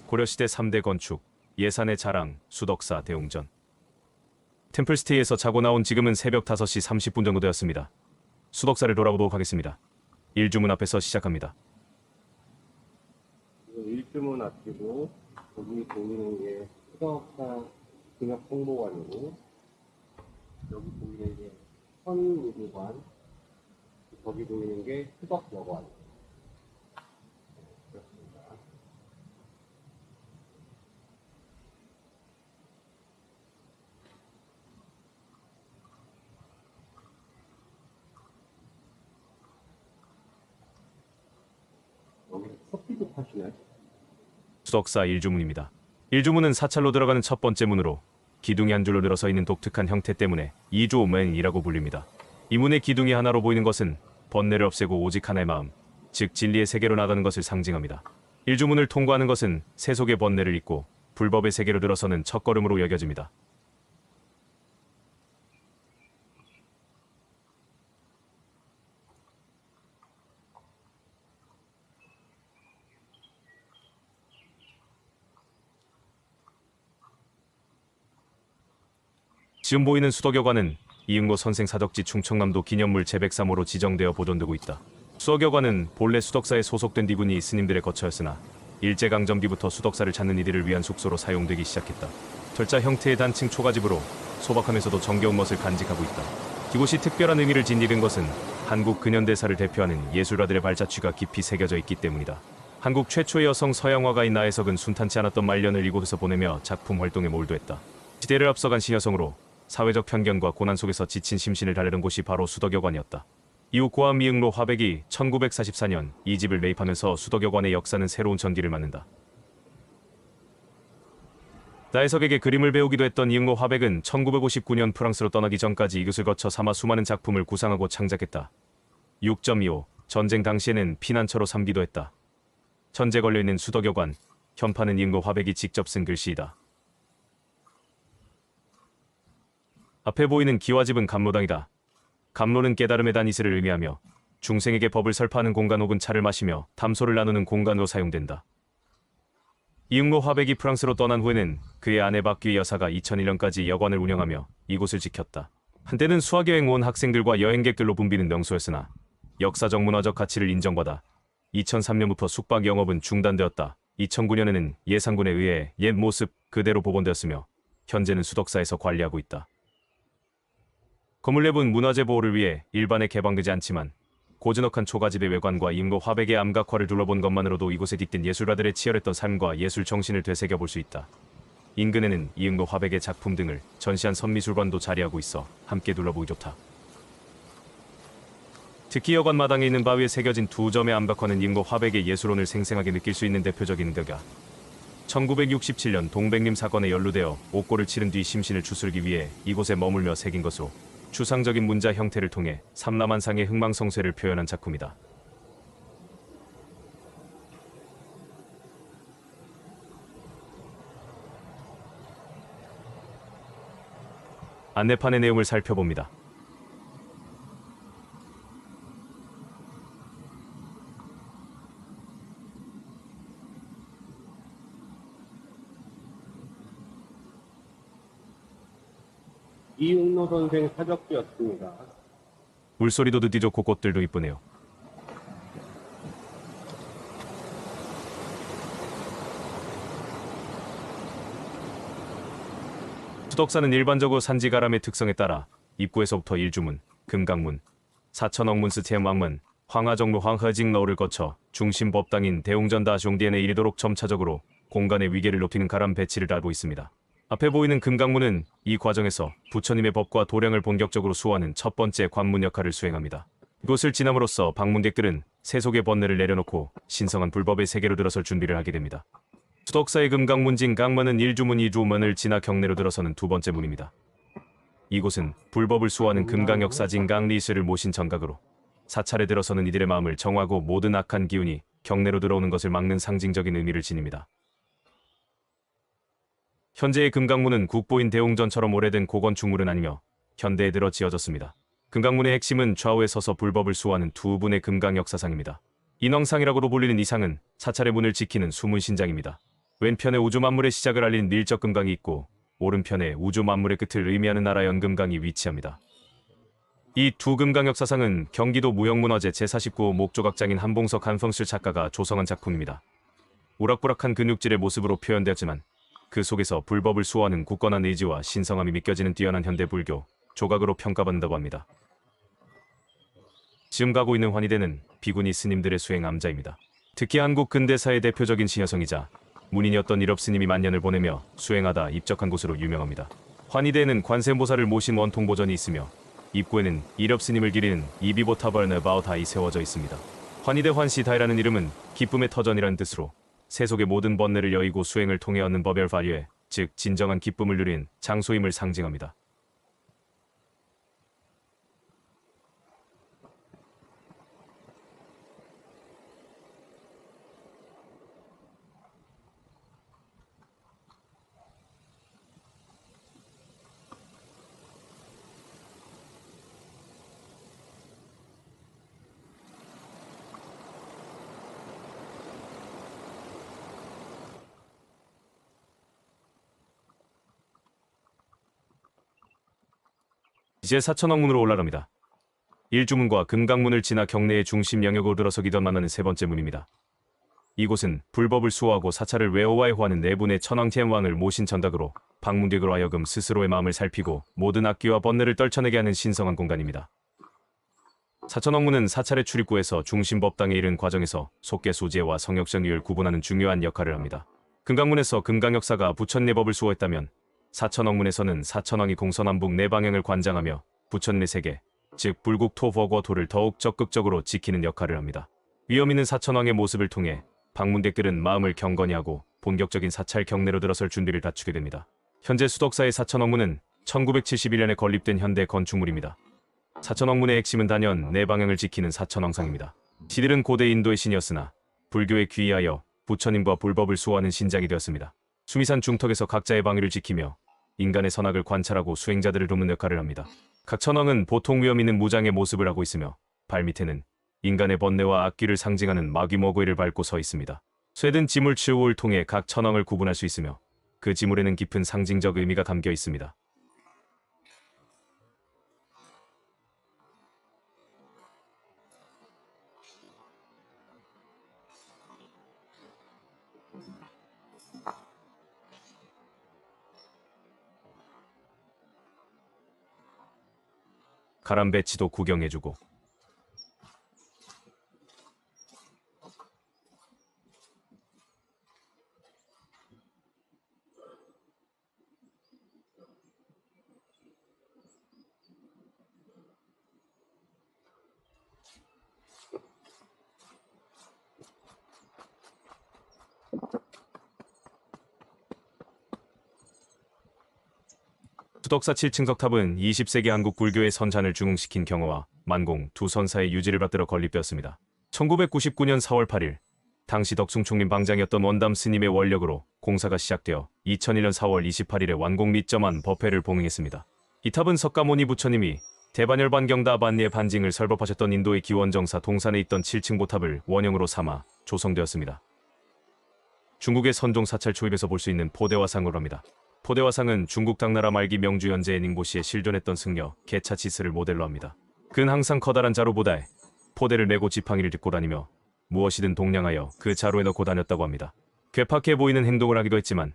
고려시대 3대 건축, 예산의 자랑, 수덕사 대웅전. 템플스테이에서 자고 나온 지금은 새벽 5시 30분 정도 되었습니다. 수덕사를 돌아보도록 하겠습니다. 일주문 앞에서 시작합니다. 일주문 앞이고 여기 보이는 게 수덕사 근역 홍보관이고 여기 보이는 게 선미술관, 거기 보이는 게 수덕여관. 그렇습니다. 여기 커피도 파시나요? 수덕사 일주문입니다. 일주문은 사찰로 들어가는 첫 번째 문으로 기둥이 한 줄로 늘어서 있는 독특한 형태 때문에 이조맨이라고 불립니다. 이 문의 기둥이 하나로 보이는 것은 번뇌를 없애고 오직 하나의 마음, 즉 진리의 세계로 나가는 것을 상징합니다. 일주문을 통과하는 것은 세속의 번뇌를 잊고 불법의 세계로 들어서는 첫걸음으로 여겨집니다. 지금 보이는 수덕여관은 이응고 선생 사덕지 충청남도 기념물 제103호로 지정되어 보존되고 있다. 수덕여관은 본래 수덕사에 소속된 디군이 스님들의 거처였으나 일제강점기부터 수덕사를 찾는 이들을 위한 숙소로 사용되기 시작했다. 절자 형태의 단층 초가집으로 소박하면서도 정겨운 멋을 간직하고 있다. 이곳이 특별한 의미를 지니는 것은 한국 근현대사를 대표하는 예술가들의 발자취가 깊이 새겨져 있기 때문이다. 한국 최초의 여성 서양화가인 나혜석은 순탄치 않았던 말년을 이곳에서 보내며 작품 활동에 몰두했다. 시대를 앞서간 시여성으로 사회적 편견과 고난 속에서 지친 심신을 달래는 곳이 바로 수덕여관이었다. 이후 고암 이응로 화백이 1944년 이 집을 매입하면서 수덕여관의 역사는 새로운 전기를 맞는다. 나혜석에게 그림을 배우기도 했던 이응로 화백은 1959년 프랑스로 떠나기 전까지 이곳을 거쳐 사마 수많은 작품을 구상하고 창작했다. 6.25 전쟁 당시에는 피난처로 삼기도 했다. 현재 걸려있는 수덕여관, 현판은 이응로 화백이 직접 쓴 글씨이다. 앞에 보이는 기와집은 감로당이다. 감로는 깨달음의 단이슬을 의미하며 중생에게 법을 설파하는 공간 혹은 차를 마시며 담소를 나누는 공간으로 사용된다. 이응로 화백이 프랑스로 떠난 후에는 그의 아내 박귀 여사가 2001년까지 여관을 운영하며 이곳을 지켰다. 한때는 수학여행 온 학생들과 여행객들로 붐비는 명소였으나 역사적 문화적 가치를 인정받아 2003년부터 숙박 영업은 중단되었다. 2009년에는 예산군에 의해 옛 모습 그대로 복원되었으며 현재는 수덕사에서 관리하고 있다. 건물내부는 문화재 보호를 위해 일반에 개방되지 않지만 고즈넉한 초가집의 외관과 이응로 화백의 암각화를 둘러본 것만으로도 이곳에 깃든 예술가들의 치열했던 삶과 예술 정신을 되새겨볼 수 있다. 인근에는 이응로 화백의 작품 등을 전시한 선미술관도 자리하고 있어 함께 둘러보기 좋다. 특히 여관 마당에 있는 바위에 새겨진 두 점의 암각화는 이응로 화백의 예술혼을 생생하게 느낄 수 있는 대표적인 데가 1967년 동백림 사건에 연루되어 옥고를 치른 뒤 심신을 추스르기 위해 이곳에 머물며 새긴 것으로 추상적인 문자 형태를 통해 삼라만상의 흥망성쇠를 표현한 작품이다. 안내판의 내용을 살펴봅니다. 이응로 선생 사적지였습니다. 물소리도 듣기 좋고 꽃들도 이쁘네요. 수덕사는 일반적으로 산지가람의 특성에 따라 입구에서부터 일주문, 금강문, 사천억문스티엠왕문, 황하정로 황허징러를 거쳐 중심 법당인 대웅전다숑디엔에 이르도록 점차적으로 공간의 위계를 높이는 가람 배치를 달고 있습니다. 앞에 보이는 금강문은 이 과정에서 부처님의 법과 도량을 본격적으로 수호하는 첫 번째 관문 역할을 수행합니다. 이곳을 지남으로써 방문객들은 세속의 번뇌를 내려놓고 신성한 불법의 세계로 들어설 준비를 하게 됩니다. 수덕사의 금강문진 강문은 일주문 이주문을 지나 경내로 들어서는 두 번째 문입니다. 이곳은 불법을 수호하는 금강역사진 강리스를 모신 정각으로 사찰에 들어서는 이들의 마음을 정하고 모든 악한 기운이 경내로 들어오는 것을 막는 상징적인 의미를 지닙니다. 현재의 금강문은 국보인 대웅전처럼 오래된 고건축물은 아니며 현대에 들어 지어졌습니다. 금강문의 핵심은 좌우에 서서 불법을 수호하는 두 분의 금강 역사상입니다. 인왕상이라고도 불리는 이 상은 사찰의 문을 지키는 수문신장입니다. 왼편에 우주 만물의 시작을 알린 밀적 금강이 있고 오른편에 우주 만물의 끝을 의미하는 나라 연금강이 위치합니다. 이 두 금강 역사상은 경기도 무형문화재 제49호 목조각장인 한봉석 한성실 작가가 조성한 작품입니다. 우락부락한 근육질의 모습으로 표현되었지만 그 속에서 불법을 수호하는 굳건한 의지와 신성함이 믿겨지는 뛰어난 현대 불교 조각으로 평가받는다고 합니다. 지금 가고 있는 환희대는 비구니 스님들의 수행 암자입니다. 특히 한국 근대사의 대표적인 신여성이자 문인이었던 일업스님이 만년을 보내며 수행하다 입적한 곳으로 유명합니다. 환희대에는 관세음보살을 모신 원통보전이 있으며 입구에는 일업스님을 기리는 이비보타벌네 바오타이 세워져 있습니다. 환희대 환시다이라는 이름은 기쁨의 터전이라는 뜻으로 세속의 모든 번뇌를 여의고 수행을 통해 얻는 법열 발휘에, 즉 진정한 기쁨을 누린 장소임을 상징합니다. 이제 사천왕문으로 올라갑니다. 일주문과 금강문을 지나 경내의 중심 영역으로 들어서기던 만나는 세 번째 문입니다. 이곳은 불법을 수호하고 사찰을 외호화해호하는 네 분의 천왕태엠왕을 모신 전각으로 방문객으로 하여금 스스로의 마음을 살피고 모든 악기와 번뇌를 떨쳐내게 하는 신성한 공간입니다. 사천왕문은 사찰의 출입구에서 중심법당에 이른 과정에서 속계수지와 성역정의를 구분하는 중요한 역할을 합니다. 금강문에서 금강역사가 부천내법을 수호했다면 사천왕문에서는 사천왕이 공서남북 네 방향을 관장하며 부천내 세계, 즉 불국 토법어토를 더욱 적극적으로 지키는 역할을 합니다. 위험 있는 사천왕의 모습을 통해 방문객들은 마음을 경건히 하고 본격적인 사찰 경내로 들어설 준비를 갖추게 됩니다. 현재 수덕사의 사천왕문은 1971년에 건립된 현대 건축물입니다. 사천왕문의 핵심은 단연 네 방향을 지키는 사천왕상입니다. 시들은 고대 인도의 신이었으나 불교에 귀의하여 부처님과 불법을 수호하는 신장이 되었습니다. 수미산 중턱에서 각자의 방위를 지키며 인간의 선악을 관찰하고 수행자들을 돕는 역할을 합니다. 각 천왕은 보통 위험 있는 무장의 모습을 하고 있으며 발밑에는 인간의 번뇌와 악귀를 상징하는 마귀머고이를 밟고 서 있습니다. 쇠든 지물 치우를 통해 각 천왕을 구분할 수 있으며 그 지물에는 깊은 상징적 의미가 담겨 있습니다. 가람배치도 구경해주고 수덕사 7층 석탑은 20세기 한국 불교의 선찬을 중흥시킨 경어와 만공 두 선사의 유지를 받들어 건립되었습니다. 1999년 4월 8일 당시 덕숭총림 방장이었던 원담 스님의 원력으로 공사가 시작되어 2001년 4월 28일에 완공 및 점안 법회를 봉행했습니다. 이 탑은 석가모니 부처님이 대반열반경다 반리의 반징을 설법하셨던 인도의 기원정사 동산에 있던 7층 보탑을 원형으로 삼아 조성되었습니다. 중국의 선종 사찰 초입에서 볼 수 있는 포대화상으로 합니다. 포대화상은 중국 당나라 말기 명주 연제의 닝보시에 실존했던 승려 개차치스를 모델로 합니다. 그는 항상 커다란 자루보다에 포대를 메고 지팡이를 짚고 다니며 무엇이든 동량하여 그 자루에 넣고 다녔다고 합니다. 괴팍해 보이는 행동을 하기도 했지만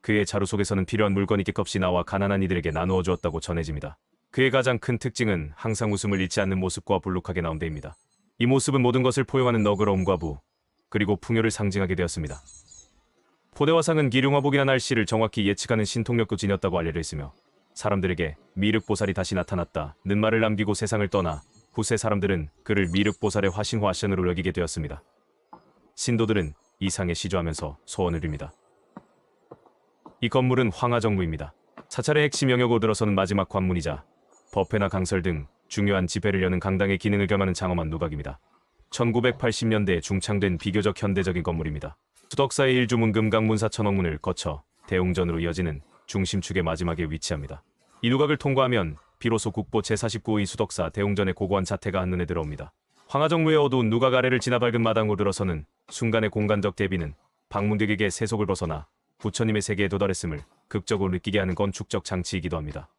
그의 자루 속에서는 필요한 물건이 깨끗이 나와 가난한 이들에게 나누어 주었다고 전해집니다. 그의 가장 큰 특징은 항상 웃음을 잃지 않는 모습과 불룩하게 나온 데입니다. 이 모습은 모든 것을 포용하는 너그러움과 부, 그리고 풍요를 상징하게 되었습니다. 포대화상은 기륭화복이나 날씨를 정확히 예측하는 신통력도 지녔다고 알려져 있으며 사람들에게 미륵보살이 다시 나타났다는 말을 남기고 세상을 떠나 후세 사람들은 그를 미륵보살의 화신화션으로 여기게 되었습니다. 신도들은 이 상에 시주하면서 소원을 빕니다. 이 건물은 황하정무입니다. 사찰의 핵심 영역으로 들어서는 마지막 관문이자 법회나 강설 등 중요한 집회를 여는 강당의 기능을 겸하는 장엄한 누각입니다. 1980년대에 중창된 비교적 현대적인 건물입니다. 수덕사의 일주문 금강문 사천왕문을 거쳐 대웅전으로 이어지는 중심축의 마지막에 위치합니다. 이 누각을 통과하면 비로소 국보 제49의 수덕사 대웅전의 고고한 자태가 한눈에 들어옵니다. 황하정무의 어두운 누각 아래를 지나 밝은 마당으로 들어서는 순간의 공간적 대비는 방문객에게 세속을 벗어나 부처님의 세계에 도달했음을 극적으로 느끼게 하는 건축적 장치이기도 합니다.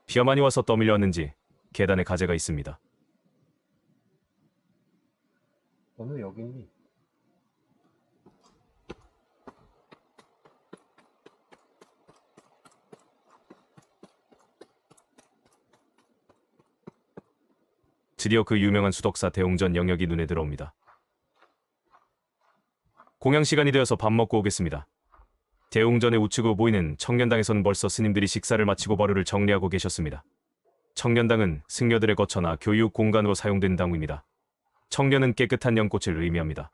비가 많이 와서 떠밀려 왔는지 계단에 가재가 있습니다. 너는 여기 있니? 드디어 그 유명한 수덕사 대웅전 영역이 눈에 들어옵니다. 공양 시간이 되어서 밥 먹고 오겠습니다. 대웅전의 우측으로 보이는 청년당에서는 벌써 스님들이 식사를 마치고 버류를 정리하고 계셨습니다. 청년당은 승려들의 거처나 교육 공간으로 사용된 당구입니다. 청년은 깨끗한 연꽃을 의미합니다.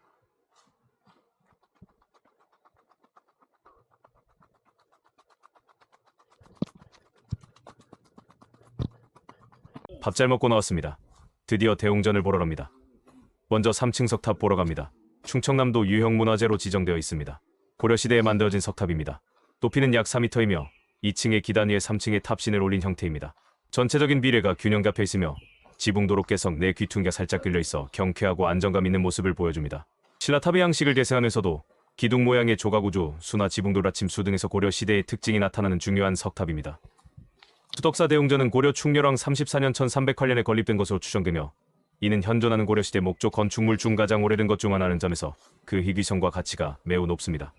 밥 잘 먹고 나왔습니다. 드디어 대웅전을 보러 갑니다. 먼저 3층 석탑 보러 갑니다. 충청남도 유형문화재로 지정되어 있습니다. 고려시대에 만들어진 석탑입니다. 높이는 약 4m이며 2층의 기단 위에 3층의 탑신을 올린 형태입니다. 전체적인 비례가 균형 잡혀 있으며 지붕 도로개성 내 귀퉁이가 살짝 끌려 있어 경쾌하고 안정감 있는 모습을 보여줍니다. 신라탑의 양식을 대세하면서도 기둥 모양의 조각우주, 수나 지붕 돌아침수 등에서 고려시대의 특징이 나타나는 중요한 석탑입니다. 수덕사 대웅전은 고려 충렬왕 34년 1308년에 건립된 것으로 추정되며 이는 현존하는 고려시대 목조 건축물 중 가장 오래된 것 중 하나라는 점에서 그 희귀성과 가치가 매우 높습니다.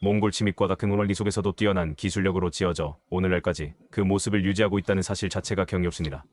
몽골 침입과 같은 원리 속에서도 뛰어난 기술력으로 지어져 오늘날까지 그 모습을 유지하고 있다는 사실 자체가 경이롭습니다.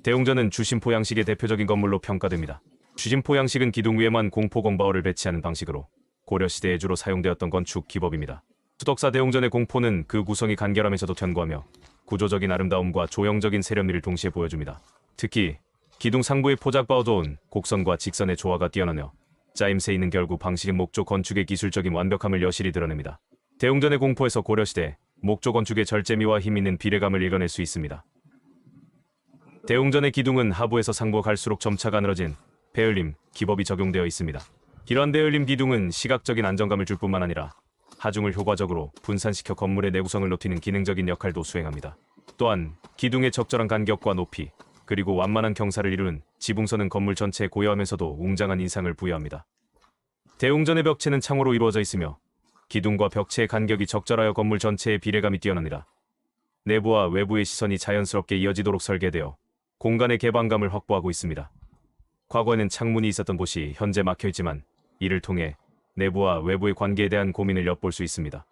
대웅전은 주심포 양식의 대표적인 건물로 평가됩니다. 주심포 양식은 기둥 위에만 공포공바오를 배치하는 방식으로 고려시대에 주로 사용되었던 건축 기법입니다. 수덕사 대웅전의 공포는 그 구성이 간결하면서도 견고하며 구조적인 아름다움과 조형적인 세련미를 동시에 보여줍니다. 특히 기둥 상부의 포작바오조은 곡선과 직선의 조화가 뛰어나며 짜임새 있는 결구 방식의 목조 건축의 기술적인 완벽함을 여실히 드러냅니다. 대웅전의 공포에서 고려시대 목조 건축의 절제미와 힘있는 비례감을 읽어낼 수 있습니다. 대웅전의 기둥은 하부에서 상부가 갈수록 점차 가늘어진 배열림 기법이 적용되어 있습니다. 이러한 배열림 기둥은 시각적인 안정감을 줄 뿐만 아니라 하중을 효과적으로 분산시켜 건물의 내구성을 높이는 기능적인 역할도 수행합니다. 또한 기둥의 적절한 간격과 높이 그리고 완만한 경사를 이루는 지붕선은 건물 전체에 고요하면서도 웅장한 인상을 부여합니다. 대웅전의 벽체는 창호로 이루어져 있으며 기둥과 벽체의 간격이 적절하여 건물 전체의 비례감이 뛰어납니다. 내부와 외부의 시선이 자연스럽게 이어지도록 설계되어 공간의 개방감을 확보하고 있습니다. 과거에는 창문이 있었던 곳이 현재 막혀있지만 이를 통해 내부와 외부의 관계에 대한 고민을 엿볼 수 있습니다.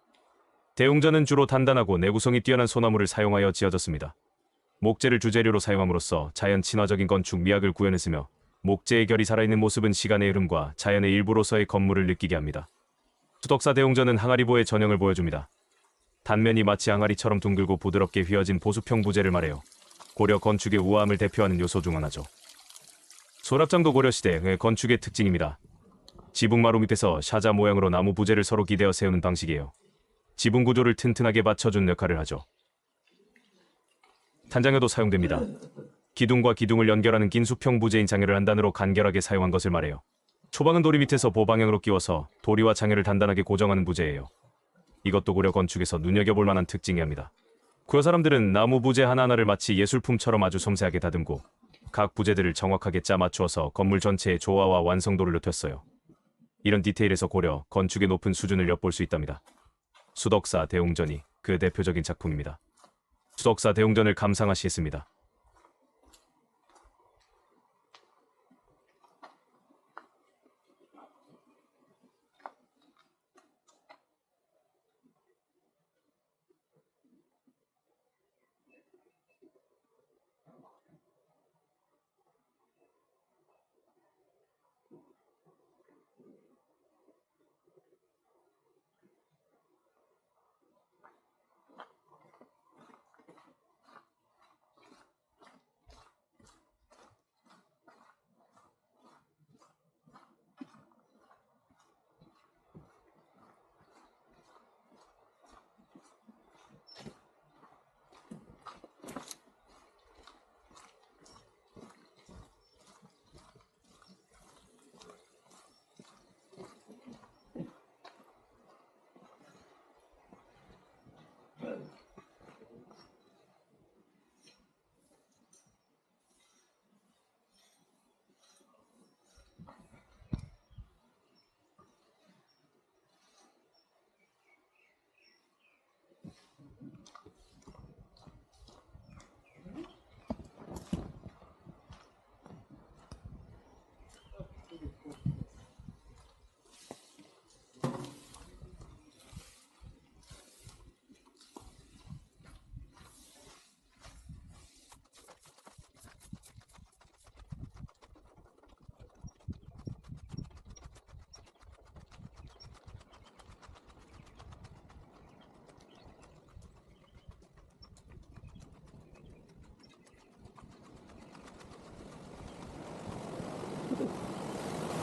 대웅전은 주로 단단하고 내구성이 뛰어난 소나무를 사용하여 지어졌습니다. 목재를 주재료로 사용함으로써 자연 친화적인 건축 미학을 구현했으며 목재의 결이 살아있는 모습은 시간의 흐름과 자연의 일부로서의 건물을 느끼게 합니다. 수덕사 대웅전은 항아리보의 전형을 보여줍니다. 단면이 마치 항아리처럼 둥글고 부드럽게 휘어진 보수평 부재를 말해요. 고려 건축의 우아함을 대표하는 요소 중 하나죠. 소랍장도 고려시대의 건축의 특징입니다. 지붕마루 밑에서 샤자 모양으로 나무 부재를 서로 기대어 세우는 방식이에요. 지붕 구조를 튼튼하게 받쳐준 역할을 하죠. 탄장여도 사용됩니다. 기둥과 기둥을 연결하는 긴 수평 부재인 장여를 한 단으로 간결하게 사용한 것을 말해요. 초방은 도리 밑에서 보방향으로 끼워서 도리와 장여를 단단하게 고정하는 부재예요. 이것도 고려 건축에서 눈여겨볼 만한 특징이 합니다. 고려 사람들은 나무 부재 하나하나를 마치 예술품처럼 아주 섬세하게 다듬고 각 부재들을 정확하게 짜 맞추어서 건물 전체의 조화와 완성도를 높였어요. 이런 디테일에서 고려 건축의 높은 수준을 엿볼 수 있답니다. 수덕사 대웅전이 그 대표적인 작품입니다. 수덕사 대웅전을 감상하시겠습니다.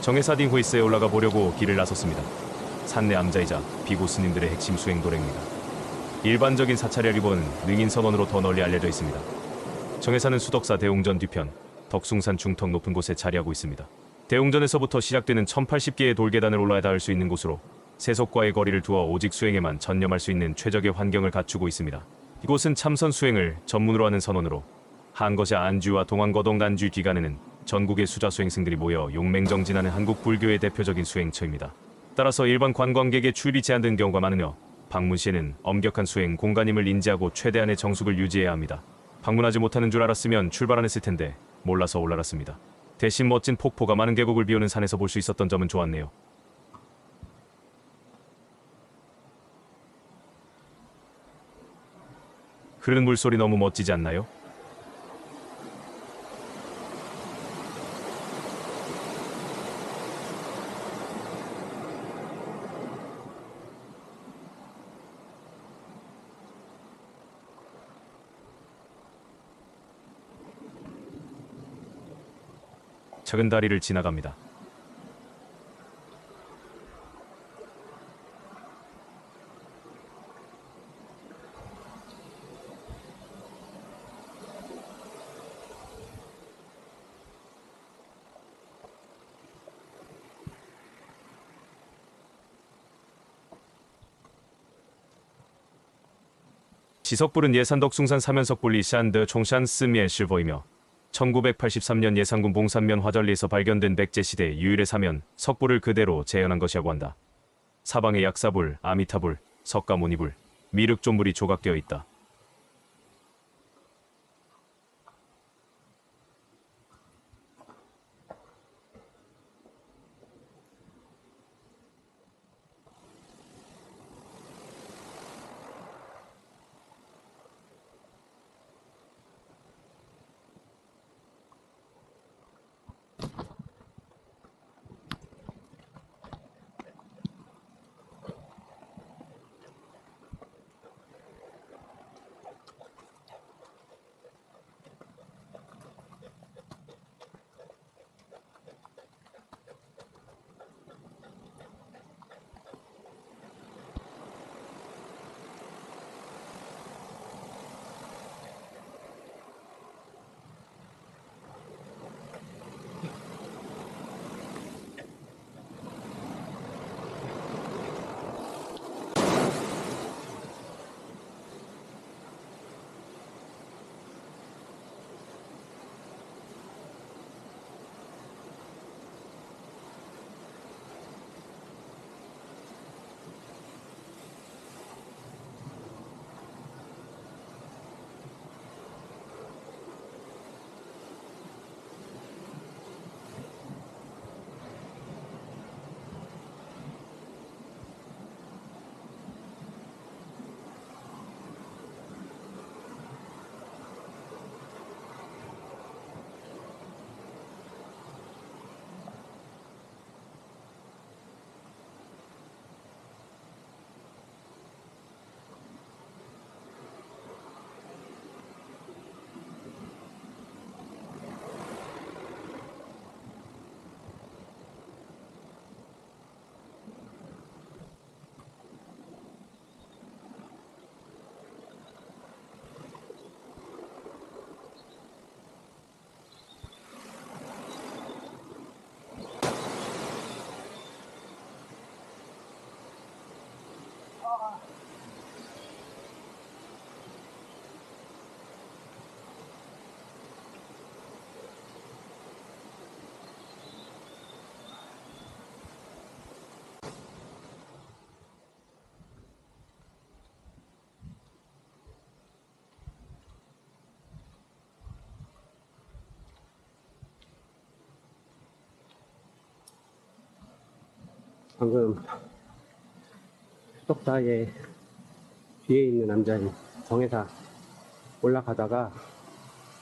정해사딘 후이스에 올라가 보려고 길을 나섰습니다. 산내 암자이자 비고 스님들의 핵심 수행 도래입니다. 일반적인 사찰의 리본은 능인 선원으로 더 널리 알려져 있습니다. 정해사는 수덕사 대웅전 뒤편 덕숭산 중턱 높은 곳에 자리하고 있습니다. 대웅전에서부터 시작되는 1080개의 돌계단을 올라야 닿을 수 있는 곳으로 세속과의 거리를 두어 오직 수행에만 전념할 수 있는 최적의 환경을 갖추고 있습니다. 이곳은 참선 수행을 전문으로 하는 선원으로 한거샤 안주와 동안거동 난주 기간에는 전국의 수자 수행승들이 모여 용맹정진하는 한국 불교의 대표적인 수행처입니다. 따라서 일반 관광객의 출입이 제한된 경우가 많으며 방문 시에는 엄격한 수행 공간임을 인지하고 최대한의 정숙을 유지해야 합니다. 방문하지 못하는 줄 알았으면 출발 안 했을 텐데 몰라서 올라랐습니다. 대신 멋진 폭포가 많은 계곡을 비오는 산에서 볼 수 있었던 점은 좋았네요. 흐르는 물소리 너무 멋지지 않나요? 작은 다리를 지나갑니다. 지석불은 예산덕숭산 사면석불리 샨드 총샨스미엔실 보이며 1983년 예산군 봉산면 화전리에서 발견된 백제시대 유일의 사면 석불을 그대로 재현한 것이라고 한다. 사방에 약사불, 아미타불, 석가모니불, 미륵존불이 조각되어 있다. 방금 수덕사의 뒤에 있는 남자인 정해사 올라가다가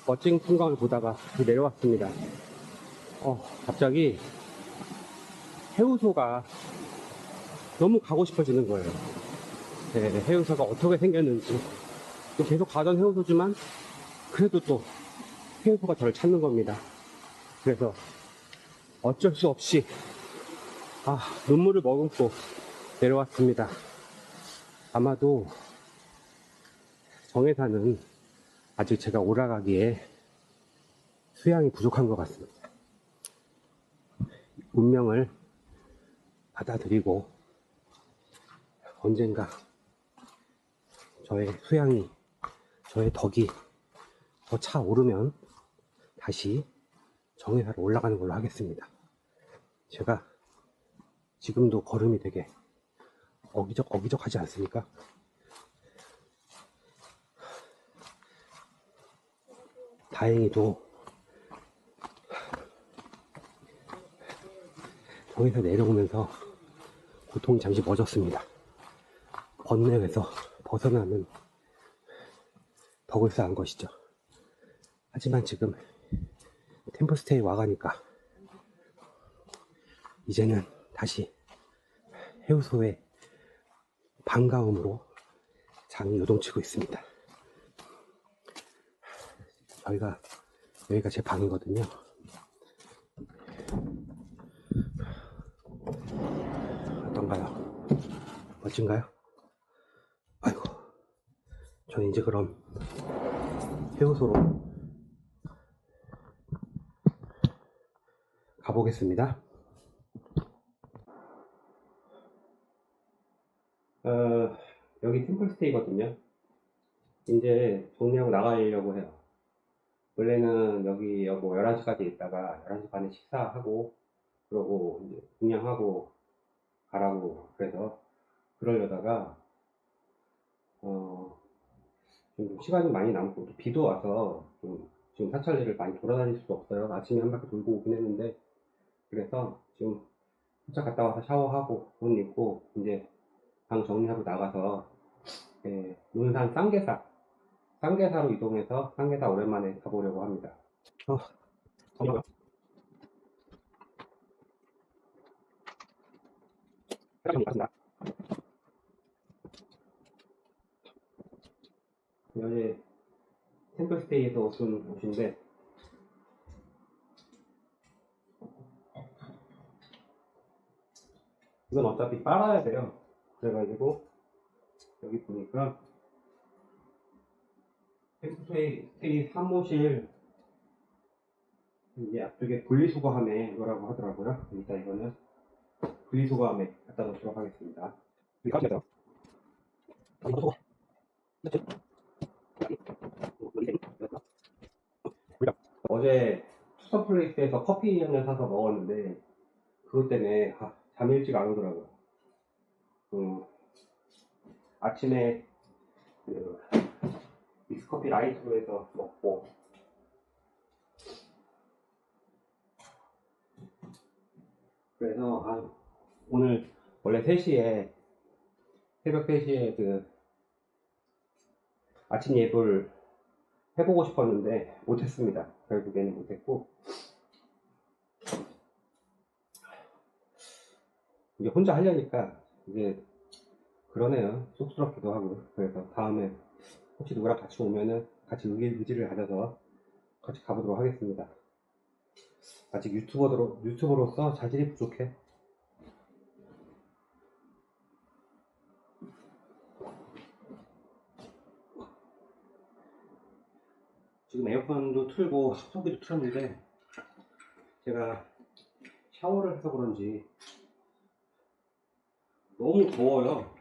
멋진 풍광을 보다가 내려왔습니다. 갑자기 해우소가 너무 가고 싶어지는 거예요. 네, 해우소가 어떻게 생겼는지. 또 계속 가던 해우소지만 그래도 또 해우소가 저를 찾는 겁니다. 그래서 어쩔 수 없이 눈물을 머금고 내려왔습니다. 아마도 정해사는 아직 제가 올라가기에 수양이 부족한 것 같습니다. 운명을 받아들이고 언젠가 저의 수양이, 저의 덕이 더 차오르면 다시 정해사로 올라가는 걸로 하겠습니다. 제가 지금도 걸음이 되게 어기적하지 않습니까? 다행히도 정에서 내려오면서 고통이 잠시 멎었습니다. 번뇌에서 벗어나는 덕을 쌓은 것이죠. 하지만 지금 템플스테이 와가니까 이제는 다시 해우소에 반가움으로 장이 요동치고 있습니다. 여기가 제 방이거든요. 어떤가요? 멋진가요? 아이고, 저는 이제 그럼 해우소로 가보겠습니다. 여기 템플스테이거든요. 이제 정리하고 나가려고 해요. 원래는 여기 뭐 11시까지 있다가 11시 반에 식사하고 그러고 이제 분양하고 가라고 그래서 그러려다가 좀 시간이 많이 남고 또 비도 와서 좀 지금 사찰리를 많이 돌아다닐 수도 없어요. 아침에 한 바퀴 돌고 오긴 했는데 그래서 지금 살짝 갔다 와서 샤워하고 옷 입고 이제 방 정리하고 나가서 논산 쌍계사로 이동해서 쌍계사 오랜만에 가보려고 합니다. 정리하고요. 맞습니다. 여기 템플스테이에서 오신 옷인데 이건 어차피 빨아야 돼요. 그래가지고 여기 보니까 템플스테이 사무실 이제 앞쪽에 분리수거함에 이거라고 하더라고요. 일단 이거는 분리수거함에 갖다 놓도록 하겠습니다. 어제 투썸플레이스에서 커피 한 잔 사서 먹었는데 그것 때문에 잠이 일찍 안 오더라고요. 아침에 그 믹스커피 라이트로 해서 먹고 그래서 오늘 원래 3시에 새벽 3시에 그 아침 예불 해보고 싶었는데 못했습니다. 결국에는 못했고 이게 혼자 하려니까 이게 그러네요. 쑥스럽기도 하고. 그래서 다음에 혹시 누구랑 같이 오면은 같이 의지를 가져서 같이 가보도록 하겠습니다. 아직 유튜버로서 자질이 부족해. 지금 에어컨도 틀고 선풍기도 틀었는데 제가 샤워를 해서 그런지 너무 더워요.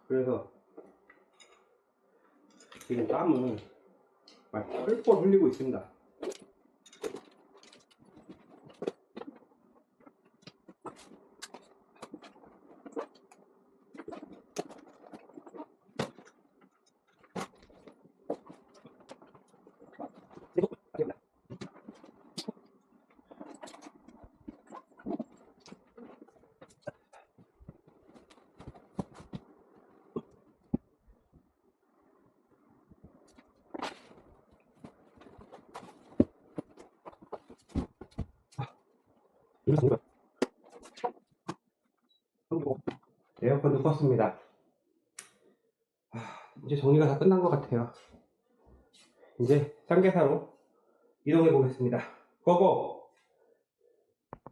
그래서 지금 땀을 뻘뻘 흘리고 있습니다. 에어컨도 껐습니다. 이제 정리가 다 끝난 것 같아요. 이제 쌍계사로 이동해 보겠습니다. 고고!